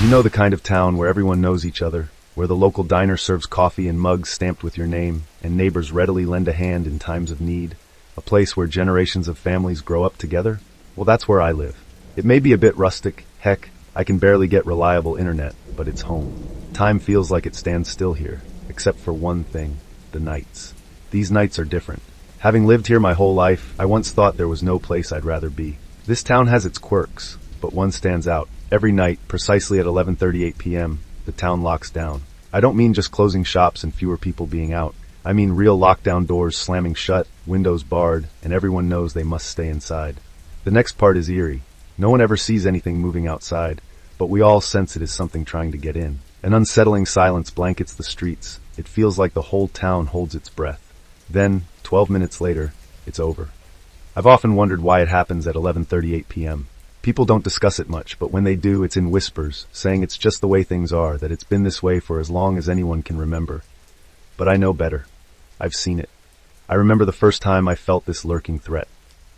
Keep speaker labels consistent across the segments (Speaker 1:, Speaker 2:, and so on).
Speaker 1: You know, the kind of town where everyone knows each other, where the local diner serves coffee in mugs stamped with your name, and neighbors readily lend a hand in times of need. A place where generations of families grow up together? Well, that's where I live. It may be a bit rustic, heck, I can barely get reliable internet, but it's home. Time feels like it stands still here, except for one thing, the nights. These nights are different. Having lived here my whole life, I once thought there was no place I'd rather be. This town has its quirks, but one stands out. Every night, precisely at 11:38 p.m., the town locks down. I don't mean just closing shops and fewer people being out. I mean real lockdown doors slamming shut, windows barred, and everyone knows they must stay inside. The next part is eerie. No one ever sees anything moving outside, but we all sense it is something trying to get in. An unsettling silence blankets the streets. It feels like the whole town holds its breath. Then, 12 minutes later, it's over. I've often wondered why it happens at 11:38 p.m. People don't discuss it much, but when they do, it's in whispers, saying it's just the way things are, that it's been this way for as long as anyone can remember. But I know better. I've seen it. I remember the first time I felt this lurking threat.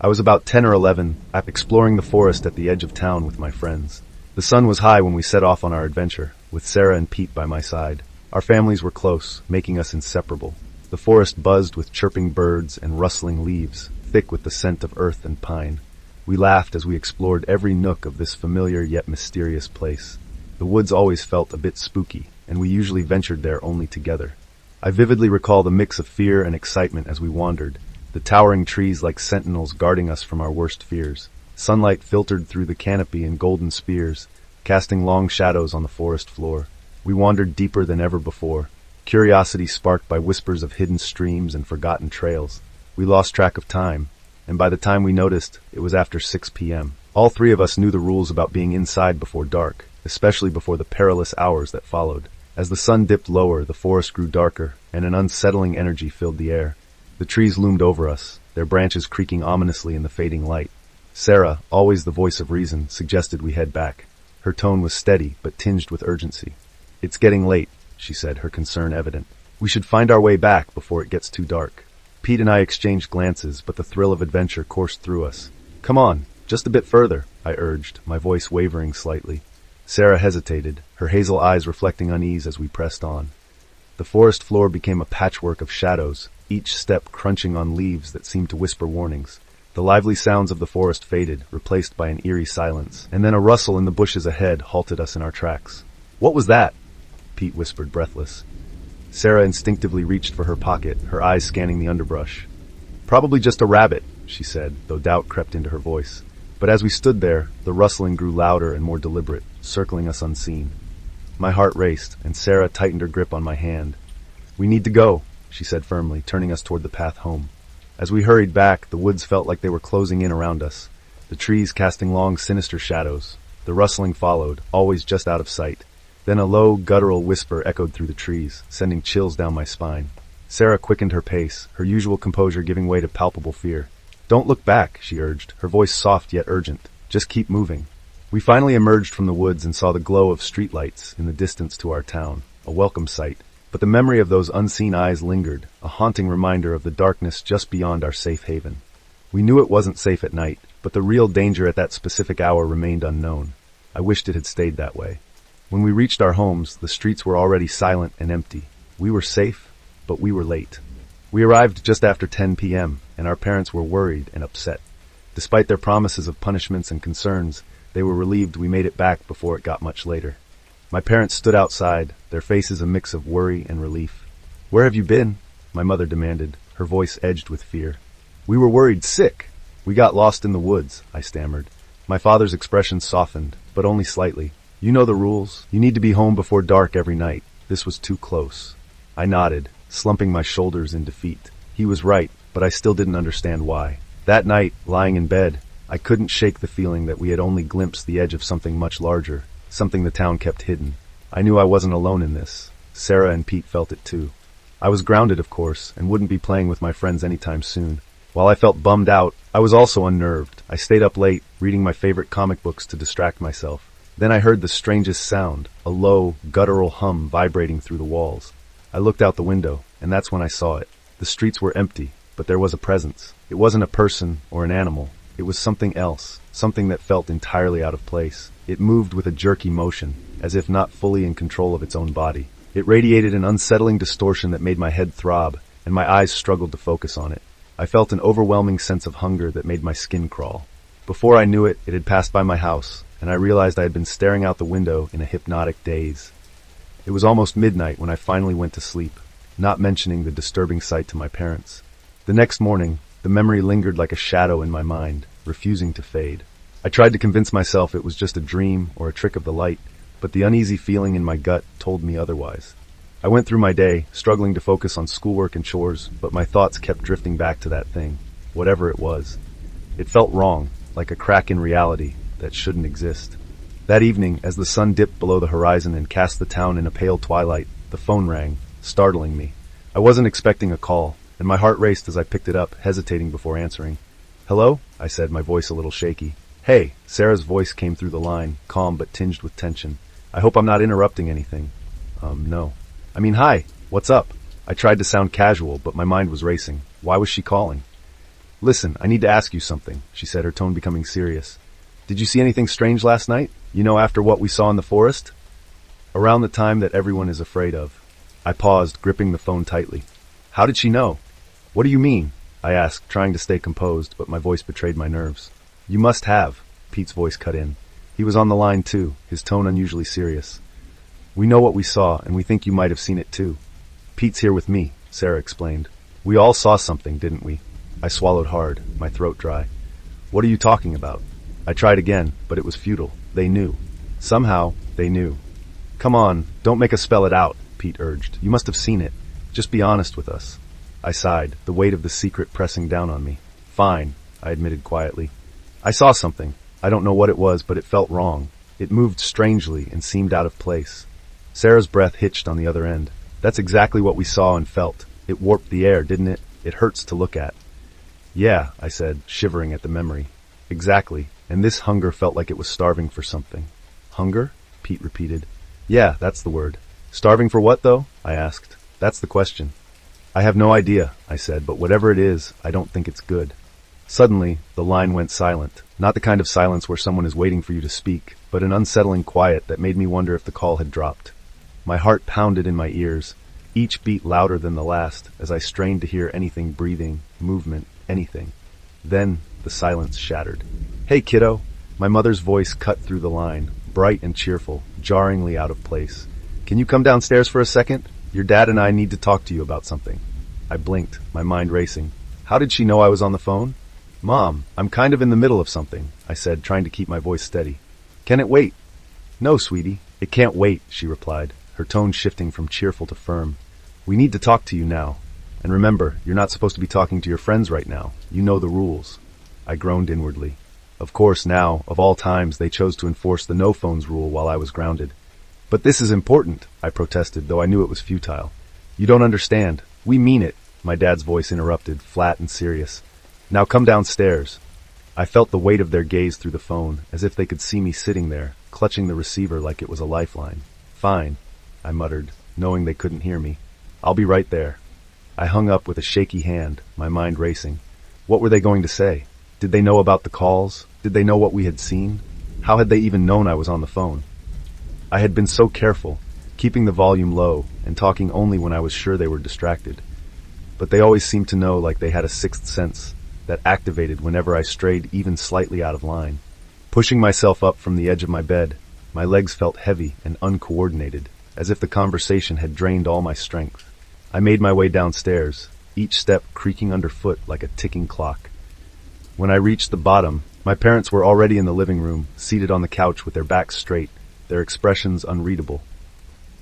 Speaker 1: I was about 10 or 11, exploring the forest at the edge of town with my friends. The sun was high when we set off on our adventure, with Sarah and Pete by my side. Our families were close, making us inseparable. The forest buzzed with chirping birds and rustling leaves, thick with the scent of earth and pine. We laughed as we explored every nook of this familiar yet mysterious place. The woods always felt a bit spooky, and we usually ventured there only together. I vividly recall the mix of fear and excitement as we wandered, the towering trees like sentinels guarding us from our worst fears. Sunlight filtered through the canopy in golden spears, casting long shadows on the forest floor. We wandered deeper than ever before, curiosity sparked by whispers of hidden streams and forgotten trails. We lost track of time, and by the time we noticed, it was after 6 p.m. All three of us knew the rules about being inside before dark, especially before the perilous hours that followed. As the sun dipped lower, the forest grew darker, and an unsettling energy filled the air. The trees loomed over us, their branches creaking ominously in the fading light. Sarah, always the voice of reason, suggested we head back. Her tone was steady, but tinged with urgency. "It's getting late," she said, her concern evident. "We should find our way back before it gets too dark." Pete and I exchanged glances, but the thrill of adventure coursed through us. "Come on, just a bit further," I urged, my voice wavering slightly. Sarah hesitated, her hazel eyes reflecting unease as we pressed on. The forest floor became a patchwork of shadows, each step crunching on leaves that seemed to whisper warnings. The lively sounds of the forest faded, replaced by an eerie silence, and then a rustle in the bushes ahead halted us in our tracks. "What was that?" Pete whispered, breathless. Sarah instinctively reached for her pocket, her eyes scanning the underbrush. "Probably just a rabbit," she said, though doubt crept into her voice. But as we stood there, the rustling grew louder and more deliberate, circling us unseen. My heart raced, and Sarah tightened her grip on my hand. "We need to go," she said firmly, turning us toward the path home. As we hurried back, the woods felt like they were closing in around us, the trees casting long, sinister shadows. The rustling followed, always just out of sight. Then a low, guttural whisper echoed through the trees, sending chills down my spine. Sarah quickened her pace, her usual composure giving way to palpable fear. "Don't look back," she urged, her voice soft yet urgent. "Just keep moving." We finally emerged from the woods and saw the glow of streetlights in the distance to our town, a welcome sight. But the memory of those unseen eyes lingered, a haunting reminder of the darkness just beyond our safe haven. We knew it wasn't safe at night, but the real danger at that specific hour remained unknown. I wished it had stayed that way. When we reached our homes, the streets were already silent and empty. We were safe, but we were late. We arrived just after 10 p.m., and our parents were worried and upset. Despite their promises of punishments and concerns, they were relieved we made it back before it got much later. My parents stood outside, their faces a mix of worry and relief. "Where have you been?" my mother demanded, her voice edged with fear. "We were worried sick. We got lost in the woods," I stammered. My father's expression softened, but only slightly. "You know the rules. You need to be home before dark every night." This was too close. I nodded, slumping my shoulders in defeat. He was right, but I still didn't understand why. That night, lying in bed, I couldn't shake the feeling that we had only glimpsed the edge of something much larger, something the town kept hidden. I knew I wasn't alone in this. Sarah and Pete felt it too. I was grounded, of course, and wouldn't be playing with my friends anytime soon. While I felt bummed out, I was also unnerved. I stayed up late, reading my favorite comic books to distract myself. Then I heard the strangest sound, a low, guttural hum vibrating through the walls. I looked out the window, and that's when I saw it. The streets were empty, but there was a presence. It wasn't a person or an animal. It was something else, something that felt entirely out of place. It moved with a jerky motion, as if not fully in control of its own body. It radiated an unsettling distortion that made my head throb, and my eyes struggled to focus on it. I felt an overwhelming sense of hunger that made my skin crawl. Before I knew it, it had passed by my house, and I realized I had been staring out the window in a hypnotic daze. It was almost midnight when I finally went to sleep, not mentioning the disturbing sight to my parents. The next morning, the memory lingered like a shadow in my mind, refusing to fade. I tried to convince myself it was just a dream or a trick of the light, but the uneasy feeling in my gut told me otherwise. I went through my day, struggling to focus on schoolwork and chores, but my thoughts kept drifting back to that thing, whatever it was. It felt wrong, like a crack in reality that shouldn't exist. That evening, as the sun dipped below the horizon and cast the town in a pale twilight, the phone rang, startling me. I wasn't expecting a call, and my heart raced as I picked it up, hesitating before answering. "Hello?" I said, my voice a little shaky. "Hey," Sarah's voice came through the line, calm but tinged with tension. "I hope I'm not interrupting anything." No. Hi, what's up?" I tried to sound casual, but my mind was racing. Why was she calling? "Listen, I need to ask you something," she said, her tone becoming serious. "Did you see anything strange last night? After what we saw in the forest?" "Around the time that everyone is afraid of." I paused, gripping the phone tightly. "How did she know?" "What do you mean?" I asked, trying to stay composed, but my voice betrayed my nerves. "You must have," Pete's voice cut in. He was on the line too, his tone unusually serious. "We know what we saw, and we think you might have seen it too." "Pete's here with me," Sarah explained. "We all saw something, didn't we?" I swallowed hard, my throat dry. "What are you talking about?" I tried again, but it was futile. They knew. Somehow, they knew. "Come on, don't make us spell it out," Pete urged. "You must have seen it. Just be honest with us." I sighed, the weight of the secret pressing down on me. "Fine," I admitted quietly. "I saw something. I don't know what it was, but it felt wrong. It moved strangely and seemed out of place." Sarah's breath hitched on the other end. "That's exactly what we saw and felt. It warped the air, didn't it? It hurts to look at." "Yeah," I said, shivering at the memory. "Exactly. And this hunger felt like it was starving for something." "Hunger?" Pete repeated. "Yeah, that's the word." "Starving for what, though?" I asked. "That's the question." "I have no idea," I said, "but whatever it is, I don't think it's good." Suddenly, the line went silent. Not the kind of silence where someone is waiting for you to speak, but an unsettling quiet that made me wonder if the call had dropped. My heart pounded in my ears, each beat louder than the last, as I strained to hear anything breathing, movement, anything. Then, the silence shattered. "Hey, kiddo!" My mother's voice cut through the line, bright and cheerful, jarringly out of place. "Can you come downstairs for a second? Your dad and I need to talk to you about something." I blinked, my mind racing. How did she know I was on the phone? "Mom, I'm kind of in the middle of something," I said, trying to keep my voice steady. "Can it wait?" "No, sweetie, it can't wait," she replied, her tone shifting from cheerful to firm. "We need to talk to you now. And remember, you're not supposed to be talking to your friends right now. You know the rules." I groaned inwardly. Of course now, of all times, they chose to enforce the no phones rule while I was grounded. "But this is important," I protested, though I knew it was futile. "You don't understand. We mean it," my dad's voice interrupted, flat and serious. "Now come downstairs." I felt the weight of their gaze through the phone, as if they could see me sitting there, clutching the receiver like it was a lifeline. "Fine," I muttered, knowing they couldn't hear me. "I'll be right there." I hung up with a shaky hand, my mind racing. What were they going to say? Did they know about the calls? Did they know what we had seen? How had they even known I was on the phone? I had been so careful, keeping the volume low and talking only when I was sure they were distracted. But they always seemed to know, like they had a sixth sense that activated whenever I strayed even slightly out of line. Pushing myself up from the edge of my bed, my legs felt heavy and uncoordinated, as if the conversation had drained all my strength. I made my way downstairs, each step creaking underfoot like a ticking clock. When I reached the bottom, my parents were already in the living room, seated on the couch with their backs straight, their expressions unreadable.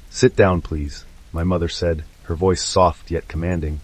Speaker 1: "Sit down, please," my mother said, her voice soft yet commanding.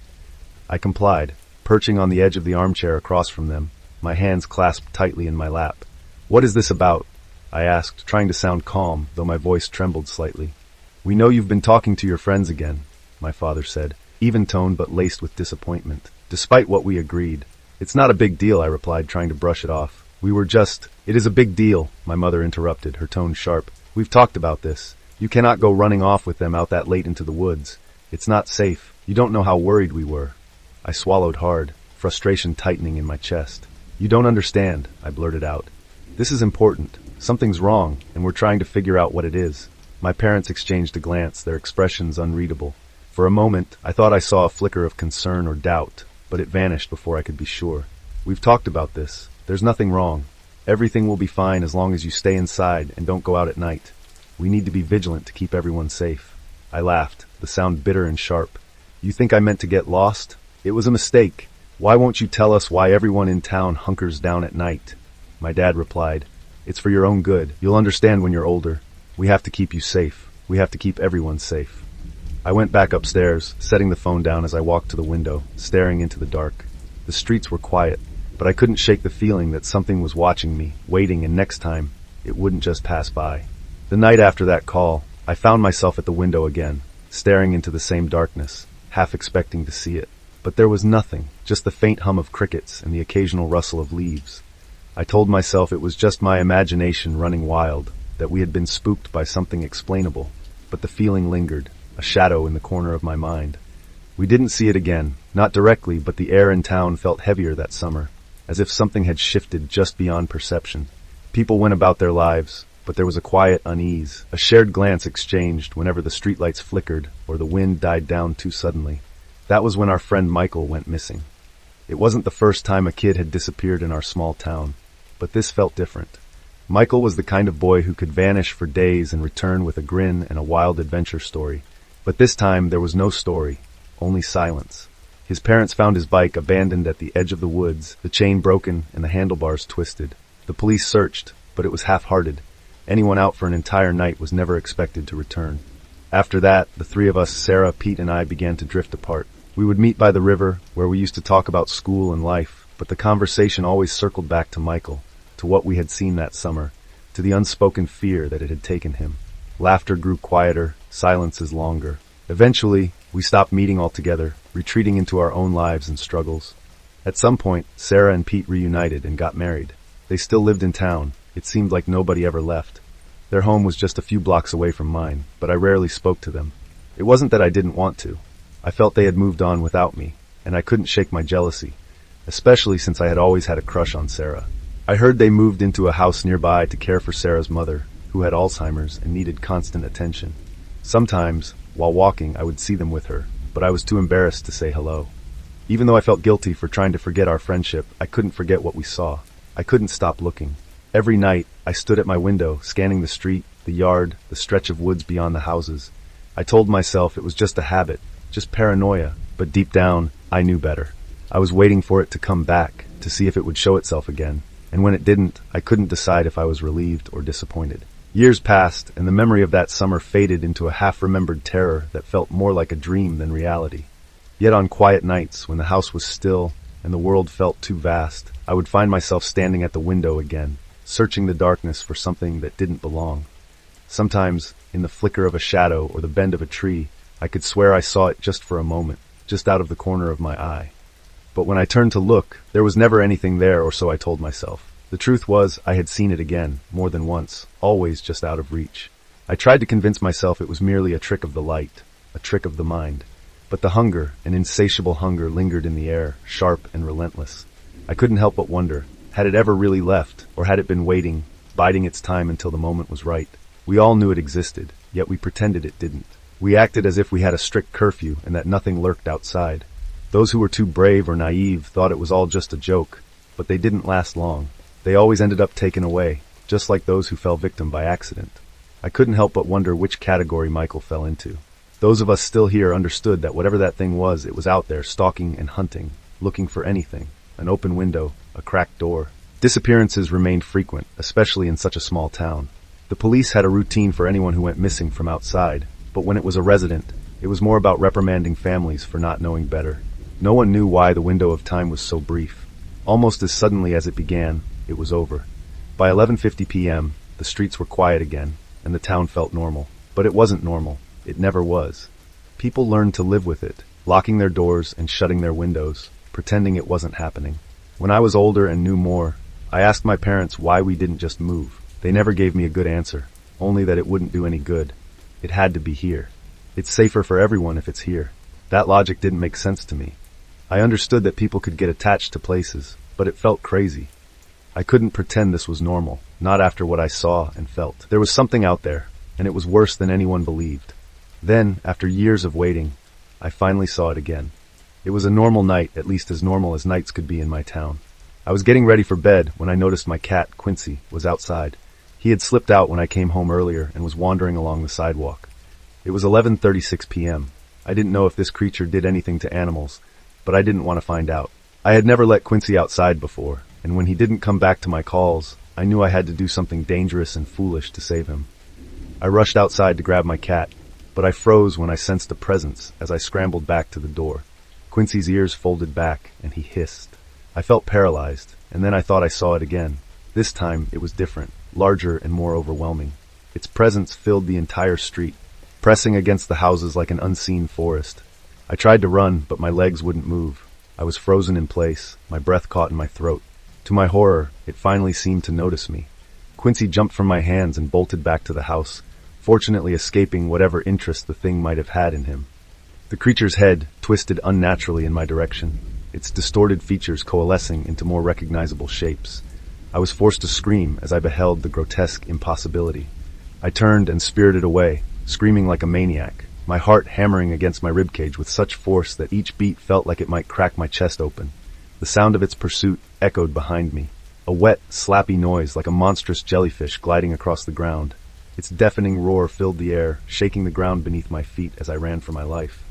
Speaker 1: I complied, perching on the edge of the armchair across from them, my hands clasped tightly in my lap. "What is this about?" I asked, trying to sound calm, though my voice trembled slightly. "We know you've been talking to your friends again," my father said, even-toned but laced with disappointment, "despite what we agreed." "It's not a big deal," I replied, trying to brush it off. "We were just—" "It is a big deal," my mother interrupted, her tone sharp. "We've talked about this. You cannot go running off with them out that late into the woods. It's not safe. You don't know how worried we were." I swallowed hard, frustration tightening in my chest. "You don't understand," I blurted out. "This is important. Something's wrong, and we're trying to figure out what it is." My parents exchanged a glance, their expressions unreadable. For a moment, I thought I saw a flicker of concern or doubt, but it vanished before I could be sure. We've talked about this. There's nothing wrong. Everything will be fine as long as you stay inside and don't go out at night. We need to be vigilant to keep everyone safe. I laughed, the sound bitter and sharp. You think I meant to get lost? It was a mistake. Why won't you tell us why everyone in town hunkers down at night? My dad replied, It's for your own good. You'll understand when you're older. We have to keep you safe. We have to keep everyone safe. I went back upstairs, setting the phone down as I walked to the window, staring into the dark. The streets were quiet, but I couldn't shake the feeling that something was watching me, waiting, and next time, it wouldn't just pass by. The night after that call, I found myself at the window again, staring into the same darkness, half expecting to see it. But there was nothing, just the faint hum of crickets and the occasional rustle of leaves. I told myself it was just my imagination running wild, that we had been spooked by something explainable, but the feeling lingered, a shadow in the corner of my mind. We didn't see it again, not directly, but the air in town felt heavier that summer, as if something had shifted just beyond perception. People went about their lives, but there was a quiet unease, a shared glance exchanged whenever the streetlights flickered or the wind died down too suddenly. That was when our friend Michael went missing. It wasn't the first time a kid had disappeared in our small town, but this felt different. Michael was the kind of boy who could vanish for days and return with a grin and a wild adventure story. But this time there was no story, only silence. His parents found his bike abandoned at the edge of the woods, the chain broken and the handlebars twisted. The police searched, but it was half-hearted. Anyone out for an entire night was never expected to return. After that, the three of us, Sarah, Pete, and I, began to drift apart. We would meet by the river, where we used to talk about school and life, but the conversation always circled back to Michael, to what we had seen that summer, to the unspoken fear that it had taken him. Laughter grew quieter, silences longer. Eventually, we stopped meeting altogether, retreating into our own lives and struggles. At some point, Sarah and Pete reunited and got married. They still lived in town. It seemed like nobody ever left. Their home was just a few blocks away from mine, but I rarely spoke to them. It wasn't that I didn't want to. I felt they had moved on without me, and I couldn't shake my jealousy, especially since I had always had a crush on Sarah. I heard they moved into a house nearby to care for Sarah's mother, who had Alzheimer's and needed constant attention. Sometimes, while walking, I would see them with her, but I was too embarrassed to say hello. Even though I felt guilty for trying to forget our friendship, I couldn't forget what we saw. I couldn't stop looking. Every night, I stood at my window, scanning the street, the yard, the stretch of woods beyond the houses. I told myself it was just a habit, just paranoia, but deep down, I knew better. I was waiting for it to come back, to see if it would show itself again, and when it didn't, I couldn't decide if I was relieved or disappointed. Years passed, and the memory of that summer faded into a half-remembered terror that felt more like a dream than reality. Yet on quiet nights, when the house was still and the world felt too vast, I would find myself standing at the window again, searching the darkness for something that didn't belong. Sometimes, in the flicker of a shadow or the bend of a tree, I could swear I saw it just for a moment, just out of the corner of my eye. But when I turned to look, there was never anything there, or so I told myself. The truth was, I had seen it again, more than once, always just out of reach. I tried to convince myself it was merely a trick of the light, a trick of the mind. But the hunger, an insatiable hunger, lingered in the air, sharp and relentless. I couldn't help but wonder, had it ever really left, or had it been waiting, biding its time until the moment was right? We all knew it existed, yet we pretended it didn't. We acted as if we had a strict curfew and that nothing lurked outside. Those who were too brave or naive thought it was all just a joke, but they didn't last long. They always ended up taken away, just like those who fell victim by accident. I couldn't help but wonder which category Michael fell into. Those of us still here understood that whatever that thing was, it was out there stalking and hunting, looking for anything, an open window, a cracked door. Disappearances remained frequent, especially in such a small town. The police had a routine for anyone who went missing from outside, but when it was a resident, it was more about reprimanding families for not knowing better. No one knew why the window of time was so brief. Almost as suddenly as it began, it was over. By 11:50 p.m., the streets were quiet again, and the town felt normal. But it wasn't normal. It never was. People learned to live with it, locking their doors and shutting their windows, pretending it wasn't happening. When I was older and knew more, I asked my parents why we didn't just move. They never gave me a good answer, only that it wouldn't do any good. It had to be here. It's safer for everyone if it's here. That logic didn't make sense to me. I understood that people could get attached to places, but it felt crazy. I couldn't pretend this was normal, not after what I saw and felt. There was something out there, and it was worse than anyone believed. Then, after years of waiting, I finally saw it again. It was a normal night, at least as normal as nights could be in my town. I was getting ready for bed when I noticed my cat, Quincy, was outside. He had slipped out when I came home earlier and was wandering along the sidewalk. It was 11:36 p.m. I didn't know if this creature did anything to animals, but I didn't want to find out. I had never let Quincy outside before, and when he didn't come back to my calls, I knew I had to do something dangerous and foolish to save him. I rushed outside to grab my cat, but I froze when I sensed a presence as I scrambled back to the door. Quincy's ears folded back, and he hissed. I felt paralyzed, and then I thought I saw it again. This time, it was different, larger and more overwhelming. Its presence filled the entire street, pressing against the houses like an unseen forest. I tried to run, but my legs wouldn't move. I was frozen in place, my breath caught in my throat. To my horror, it finally seemed to notice me. Quincy jumped from my hands and bolted back to the house, fortunately escaping whatever interest the thing might have had in him. The creature's head twisted unnaturally in my direction, its distorted features coalescing into more recognizable shapes. I was forced to scream as I beheld the grotesque impossibility. I turned and spirited away, screaming like a maniac, my heart hammering against my ribcage with such force that each beat felt like it might crack my chest open. The sound of its pursuit echoed behind me, a wet, slappy noise like a monstrous jellyfish gliding across the ground. Its deafening roar filled the air, shaking the ground beneath my feet as I ran for my life.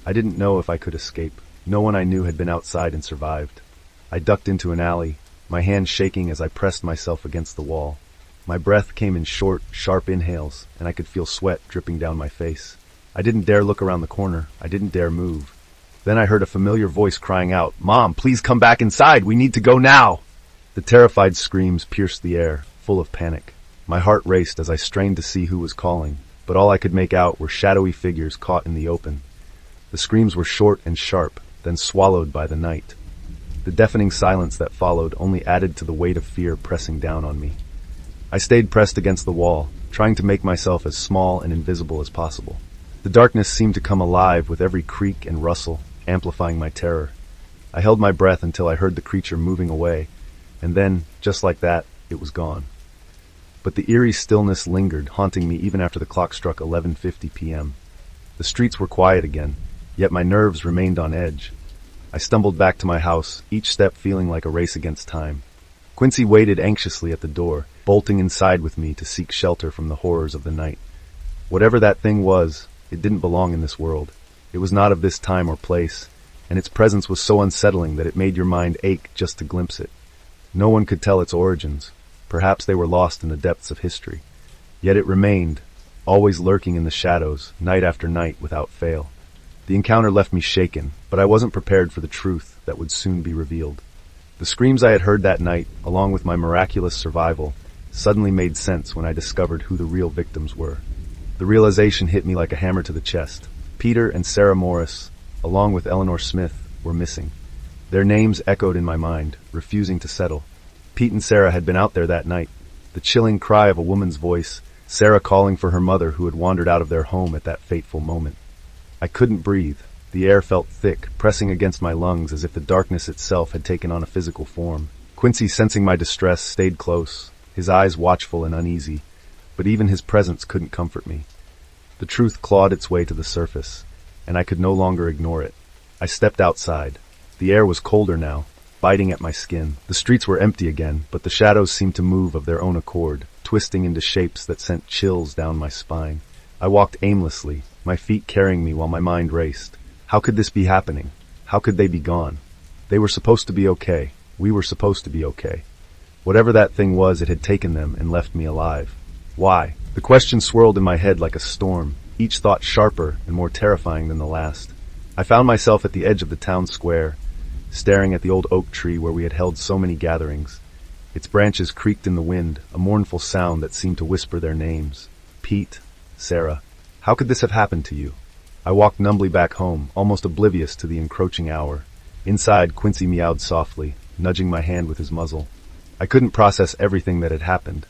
Speaker 1: I didn't know if I could escape. No one I knew had been outside and survived. I ducked into an alley, my hands shaking as I pressed myself against the wall. My breath came in short, sharp inhales, and I could feel sweat dripping down my face. I didn't dare look around the corner. I didn't dare move. Then I heard a familiar voice crying out, "Mom, please come back inside. We need to go now." The terrified screams pierced the air, full of panic. My heart raced as I strained to see who was calling, but all I could make out were shadowy figures caught in the open. The screams were short and sharp, then swallowed by the night. The deafening silence that followed only added to the weight of fear pressing down on me. I stayed pressed against the wall, trying to make myself as small and invisible as possible. The darkness seemed to come alive with every creak and rustle, amplifying my terror. I held my breath until I heard the creature moving away, and then, just like that, it was gone. But the eerie stillness lingered, haunting me even after the clock struck 11:50 p.m. The streets were quiet again, yet my nerves remained on edge. I stumbled back to my house, each step feeling like a race against time. Quincy waited anxiously at the door, bolting inside with me to seek shelter from the horrors of the night. Whatever that thing was, it didn't belong in this world. It was not of this time or place, and its presence was so unsettling that it made your mind ache just to glimpse it. No one could tell its origins. Perhaps they were lost in the depths of history. Yet it remained, always lurking in the shadows, night after night without fail. The encounter left me shaken, but I wasn't prepared for the truth that would soon be revealed. The screams I had heard that night, along with my miraculous survival, suddenly made sense when I discovered who the real victims were. The realization hit me like a hammer to the chest. Peter and Sarah Morris, along with Eleanor Smith, were missing. Their names echoed in my mind, refusing to settle. Pete and Sarah had been out there that night. The chilling cry of a woman's voice, Sarah calling for her mother who had wandered out of their home at that fateful moment. I couldn't breathe. The air felt thick, pressing against my lungs as if the darkness itself had taken on a physical form. Quincy, sensing my distress, stayed close, his eyes watchful and uneasy, but even his presence couldn't comfort me. The truth clawed its way to the surface, and I could no longer ignore it. I stepped outside. The air was colder now, biting at my skin. The streets were empty again, but the shadows seemed to move of their own accord, twisting into shapes that sent chills down my spine. I walked aimlessly, my feet carrying me while my mind raced. How could this be happening? How could they be gone? They were supposed to be okay. We were supposed to be okay. Whatever that thing was, it had taken them and left me alive. Why? The question swirled in my head like a storm, each thought sharper and more terrifying than the last. I found myself at the edge of the town square, staring at the old oak tree where we had held so many gatherings. Its branches creaked in the wind, a mournful sound that seemed to whisper their names. Pete, Sarah, how could this have happened to you? I walked numbly back home, almost oblivious to the encroaching hour. Inside, Quincy meowed softly, nudging my hand with his muzzle. I couldn't process everything that had happened.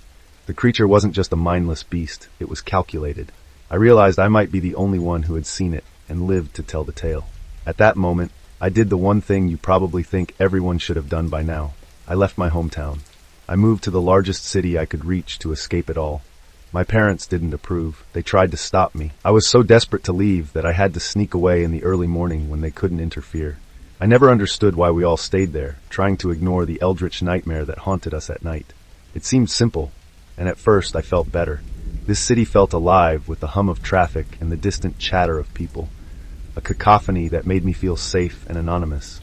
Speaker 1: The creature wasn't just a mindless beast, it was calculated. I realized I might be the only one who had seen it and lived to tell the tale. At that moment, I did the one thing you probably think everyone should have done by now. I left my hometown. I moved to the largest city I could reach to escape it all. My parents didn't approve. They tried to stop me. I was so desperate to leave that I had to sneak away in the early morning when they couldn't interfere. I never understood why we all stayed there, trying to ignore the eldritch nightmare that haunted us at night. It seemed simple, and at first I felt better. This city felt alive with the hum of traffic and the distant chatter of people, a cacophony that made me feel safe and anonymous.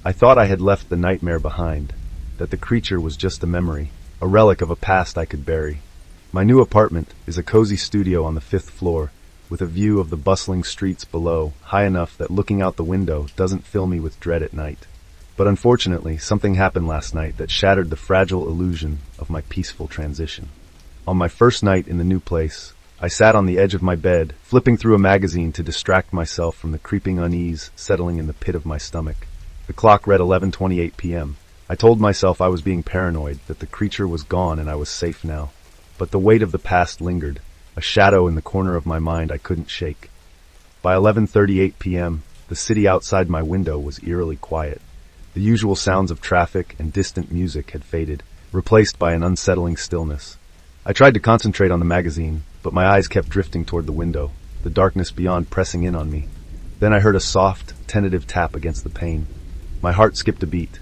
Speaker 1: I thought I had left the nightmare behind, that the creature was just a memory, a relic of a past I could bury. My new apartment is a cozy studio on the 5th floor, with a view of the bustling streets below, high enough that looking out the window doesn't fill me with dread at night. But unfortunately, something happened last night that shattered the fragile illusion of my peaceful transition. On my first night in the new place, I sat on the edge of my bed, flipping through a magazine to distract myself from the creeping unease settling in the pit of my stomach. The clock read 11:28 p.m. I told myself I was being paranoid, that the creature was gone and I was safe now. But the weight of the past lingered, a shadow in the corner of my mind I couldn't shake. By 11:38 p.m., the city outside my window was eerily quiet. The usual sounds of traffic and distant music had faded, replaced by an unsettling stillness. I tried to concentrate on the magazine, but my eyes kept drifting toward the window, the darkness beyond pressing in on me. Then I heard a soft, tentative tap against the pane. My heart skipped a beat.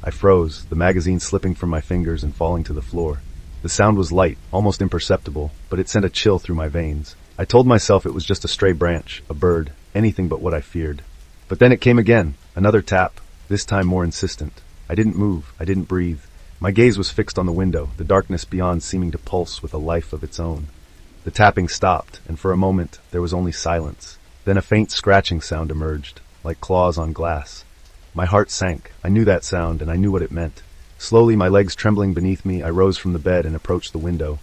Speaker 1: I froze, the magazine slipping from my fingers and falling to the floor. The sound was light, almost imperceptible, but it sent a chill through my veins. I told myself it was just a stray branch, a bird, anything but what I feared. But then it came again, another tap, this time more insistent. I didn't move, I didn't breathe. My gaze was fixed on the window, the darkness beyond seeming to pulse with a life of its own. The tapping stopped, and for a moment there was only silence. Then a faint scratching sound emerged, like claws on glass. My heart sank. I knew that sound, and I knew what it meant. Slowly, my legs trembling beneath me, I rose from the bed and approached the window.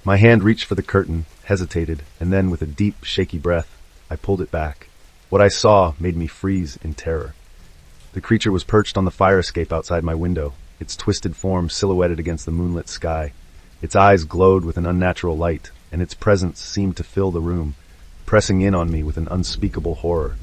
Speaker 1: My hand reached for the curtain, hesitated, and then with a deep, shaky breath, I pulled it back. What I saw made me freeze in terror. The creature was perched on the fire escape outside my window, its twisted form silhouetted against the moonlit sky. Its eyes glowed with an unnatural light, and its presence seemed to fill the room, pressing in on me with an unspeakable horror.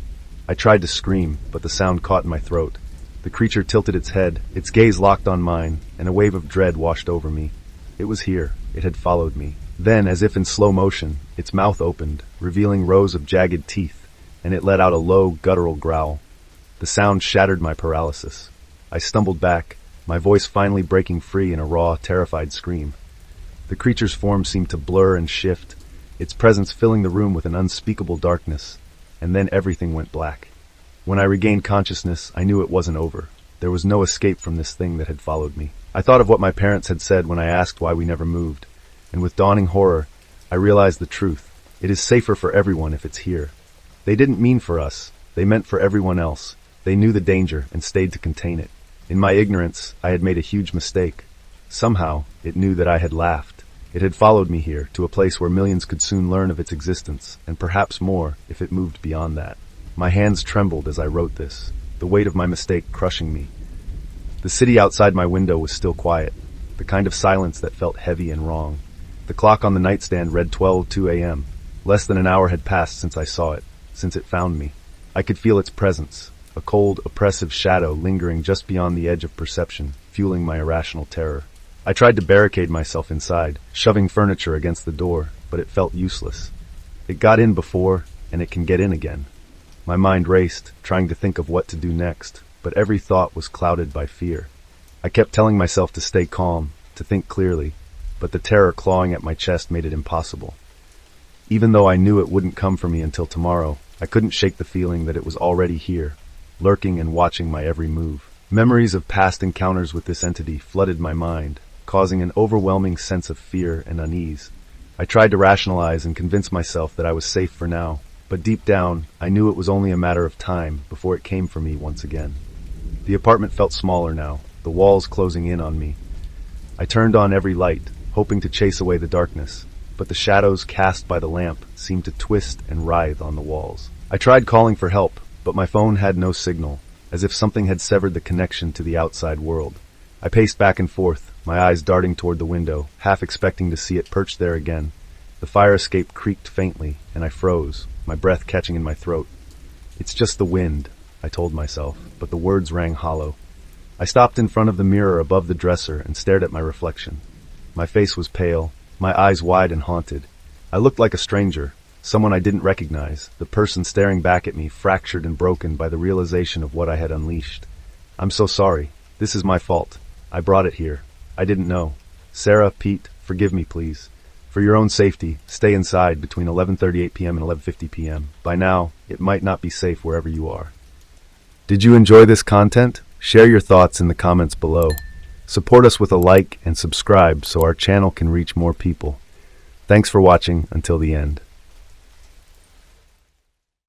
Speaker 1: I tried to scream, but the sound caught in my throat. The creature tilted its head, its gaze locked on mine, and a wave of dread washed over me. It was here. It had followed me. Then, as if in slow motion, its mouth opened, revealing rows of jagged teeth, and it let out a low, guttural growl. The sound shattered my paralysis. I stumbled back, my voice finally breaking free in a raw, terrified scream. The creature's form seemed to blur and shift, its presence filling the room with an unspeakable darkness, and then everything went black. When I regained consciousness, I knew it wasn't over. There was no escape from this thing that had followed me. I thought of what my parents had said when I asked why we never moved, and with dawning horror, I realized the truth. It is safer for everyone if it's here. They didn't mean for us. They meant for everyone else. They knew the danger and stayed to contain it. In my ignorance, I had made a huge mistake. Somehow, it knew that I had laughed. It had followed me here, to a place where millions could soon learn of its existence, and perhaps more if it moved beyond that. My hands trembled as I wrote this, the weight of my mistake crushing me. The city outside my window was still quiet, the kind of silence that felt heavy and wrong. The clock on the nightstand read 12:02 a.m. Less than an hour had passed since I saw it, since it found me. I could feel its presence, a cold, oppressive shadow lingering just beyond the edge of perception, fueling my irrational terror. I tried to barricade myself inside, shoving furniture against the door, but it felt useless. It got in before, and it can get in again. My mind raced, trying to think of what to do next, but every thought was clouded by fear. I kept telling myself to stay calm, to think clearly, but the terror clawing at my chest made it impossible. Even though I knew it wouldn't come for me until tomorrow, I couldn't shake the feeling that it was already here, lurking and watching my every move. Memories of past encounters with this entity flooded my mind, causing an overwhelming sense of fear and unease. I tried to rationalize and convince myself that I was safe for now, but deep down, I knew it was only a matter of time before it came for me once again. The apartment felt smaller now, the walls closing in on me. I turned on every light, hoping to chase away the darkness, but the shadows cast by the lamp seemed to twist and writhe on the walls. I tried calling for help, but my phone had no signal, as if something had severed the connection to the outside world. I paced back and forth, my eyes darting toward the window, half expecting to see it perched there again. The fire escape creaked faintly, and I froze, my breath catching in my throat. It's just the wind, I told myself, but the words rang hollow. I stopped in front of the mirror above the dresser and stared at my reflection. My face was pale, my eyes wide and haunted. I looked like a stranger, someone I didn't recognize, the person staring back at me, fractured and broken by the realization of what I had unleashed. I'm so sorry. This is my fault. I brought it here. I didn't know. Sarah, Pete, forgive me, please. For your own safety, stay inside between 11:38 p.m. and 11:50 p.m. By now, it might not be safe wherever you are. Did you enjoy this content? Share your thoughts in the comments below. Support us with a like and subscribe so our channel can reach more people. Thanks for watching until the end.